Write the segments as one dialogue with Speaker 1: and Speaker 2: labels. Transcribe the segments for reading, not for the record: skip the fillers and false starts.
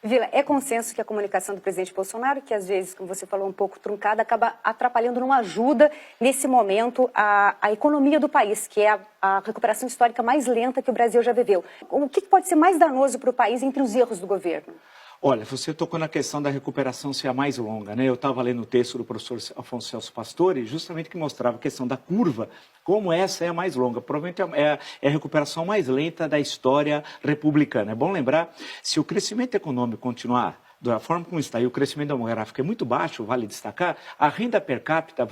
Speaker 1: Vila, é consenso que a comunicação do presidente Bolsonaro, que às vezes, como você falou, um pouco truncada, acaba atrapalhando, não ajuda nesse momento a economia do país, que é a recuperação histórica mais lenta que o Brasil já viveu. O que pode ser mais danoso para o país entre os erros do governo?
Speaker 2: Olha, você tocou na questão da recuperação ser a mais longa, né? Eu estava lendo o texto do professor Afonso Celso Pastore, justamente que mostrava a questão da curva, como essa é a mais longa. Provavelmente é a recuperação mais lenta da história republicana. É bom lembrar, se o crescimento econômico continuar da forma como está e o crescimento demográfico é muito baixo, vale destacar, a renda per capita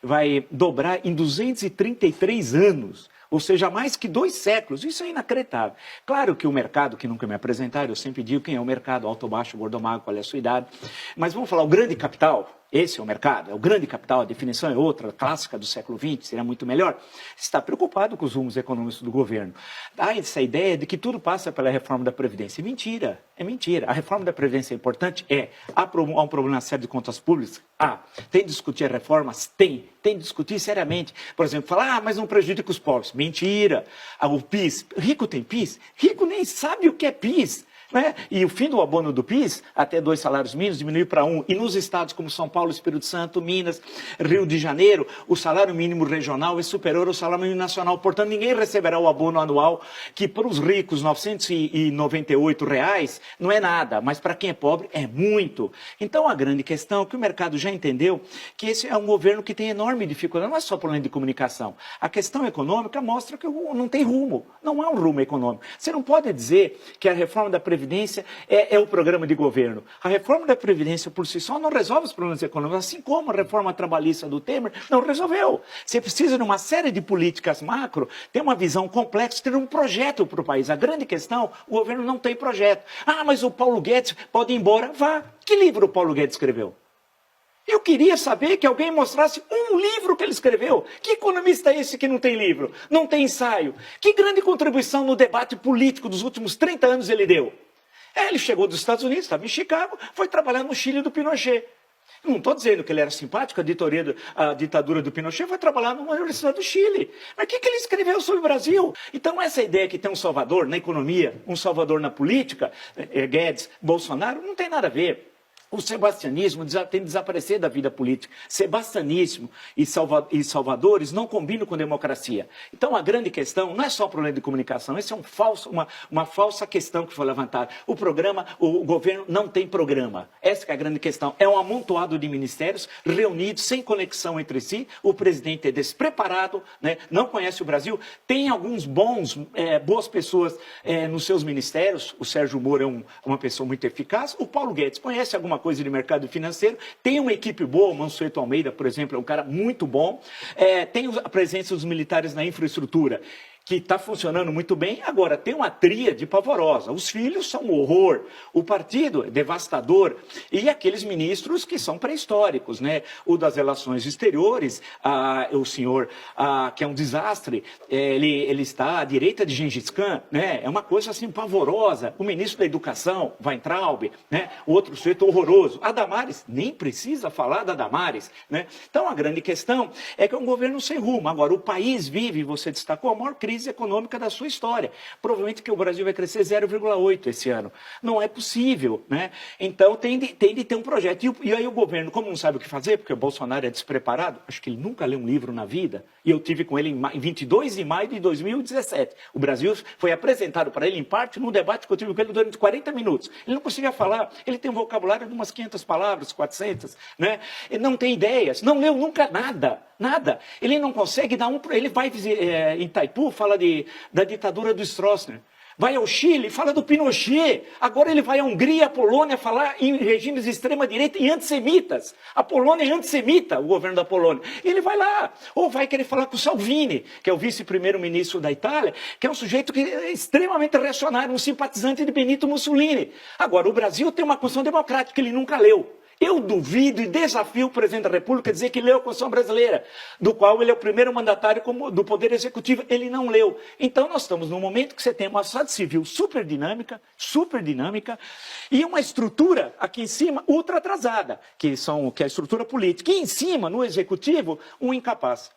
Speaker 2: vai dobrar em 233 anos. Ou seja, mais que 2 séculos. Isso é inacreditável. Claro que o mercado, que nunca me apresentaram, eu sempre digo quem é o mercado, alto, baixo, gordo, magro, qual é a sua idade. Mas vamos falar, o grande capital, esse é o mercado, é o grande capital, a definição é outra, clássica do século XX, seria muito melhor, está preocupado com os rumos econômicos do governo. Há essa ideia de que tudo passa pela reforma da Previdência. É mentira, é mentira. A reforma da Previdência é importante? É. Há um problema sério de contas públicas? Há. Tem de discutir reformas? Tem. Tem de discutir seriamente. Por exemplo, falar, mas não prejudica os pobres. Mentira. O PIS, rico tem PIS? Rico nem sabe o que é PIS. Né? E o fim do abono do PIS, até 2 salários mínimos, diminuiu para 1. E nos estados como São Paulo, Espírito Santo, Minas, Rio de Janeiro, o salário mínimo regional é superior ao salário mínimo nacional. Portanto, ninguém receberá o abono anual, que para os ricos, R$ 998 reais, não é nada, mas para quem é pobre é muito. Então, a grande questão é que o mercado já entendeu que esse é um governo que tem enorme dificuldade, não é só problema de comunicação. A questão econômica mostra que não tem rumo, não há um rumo econômico. Você não pode dizer que a reforma da Previdência é o programa de governo. A reforma da Previdência por si só não resolve os problemas econômicos, assim como a reforma trabalhista do Temer não resolveu. Você precisa de uma série de políticas macro, ter uma visão complexa, ter um projeto para o país. A grande questão, o governo não tem projeto. Ah, mas o Paulo Guedes pode ir embora. Vá. Que livro o Paulo Guedes escreveu? Eu queria saber que alguém mostrasse um livro que ele escreveu. Que economista é esse que não tem livro? Não tem ensaio? Que grande contribuição no debate político dos últimos 30 anos ele deu? Ele chegou dos Estados Unidos, estava em Chicago, foi trabalhar no Chile do Pinochet. Não estou dizendo que ele era simpático, a ditadura do Pinochet foi trabalhar numa universidade do Chile. Mas o que ele escreveu sobre o Brasil? Então essa ideia que tem um salvador na economia, um salvador na política, Guedes, Bolsonaro, não tem nada a ver. O sebastianismo tem de desaparecer da vida política. Sebastianismo e salvadores não combinam com democracia. Então a grande questão não é só o problema de comunicação, esse é uma falsa questão que foi levantada. O governo não tem programa. Essa é a grande questão. É um amontoado de ministérios reunidos sem conexão entre si. O presidente é despreparado, né? Não conhece o Brasil. Tem alguns boas pessoas nos seus ministérios. O Sérgio Moro é uma pessoa muito eficaz. O Paulo Guedes conhece alguma coisa de mercado financeiro, tem uma equipe boa, o Mansueto Almeida, por exemplo, é um cara muito bom, tem a presença dos militares na infraestrutura, que está funcionando muito bem. Agora, tem uma tríade pavorosa. Os filhos são um horror, o partido é devastador, e aqueles ministros que são pré-históricos, né? O das relações exteriores, o senhor, que é um desastre, ele está à direita de Gengis Khan, né? É uma coisa assim pavorosa. O ministro da Educação, Weintraub, né? O outro sujeito horroroso. A Damares, nem precisa falar da Damares, né? Então, a grande questão é que é um governo sem rumo. Agora, o país vive, você destacou, a maior crise econômica da sua história. Provavelmente que o Brasil vai crescer 0,8 esse ano. Não é possível, né? Então tem de ter um projeto. E aí o governo, como não sabe o que fazer, porque o Bolsonaro é despreparado, acho que ele nunca leu um livro na vida, e eu tive com ele em 22 de maio de 2017. O Brasil foi apresentado para ele, em parte, num debate que eu tive com ele durante 40 minutos. Ele não conseguia falar, ele tem um vocabulário de umas 500 palavras, 400, né? Ele não tem ideias, não leu nunca nada. Nada. Ele não consegue dar Ele vai em Itaipu, fala da ditadura do Stroessner. Vai ao Chile, fala do Pinochet. Agora ele vai à Hungria, à Polônia, falar em regimes de extrema-direita e antissemitas. A Polônia é antissemita, o governo da Polônia. Ele vai lá. Ou vai querer falar com o Salvini, que é o vice-primeiro-ministro da Itália, que é um sujeito que é extremamente reacionário, um simpatizante de Benito Mussolini. Agora, o Brasil tem uma Constituição democrática que ele nunca leu. Eu duvido e desafio o presidente da República a dizer que leu a Constituição brasileira, do qual ele é o primeiro mandatário do Poder Executivo. Ele não leu. Então nós estamos num momento que você tem uma sociedade civil super dinâmica, e uma estrutura aqui em cima ultra atrasada, que é a estrutura política. E em cima, no Executivo, um incapaz.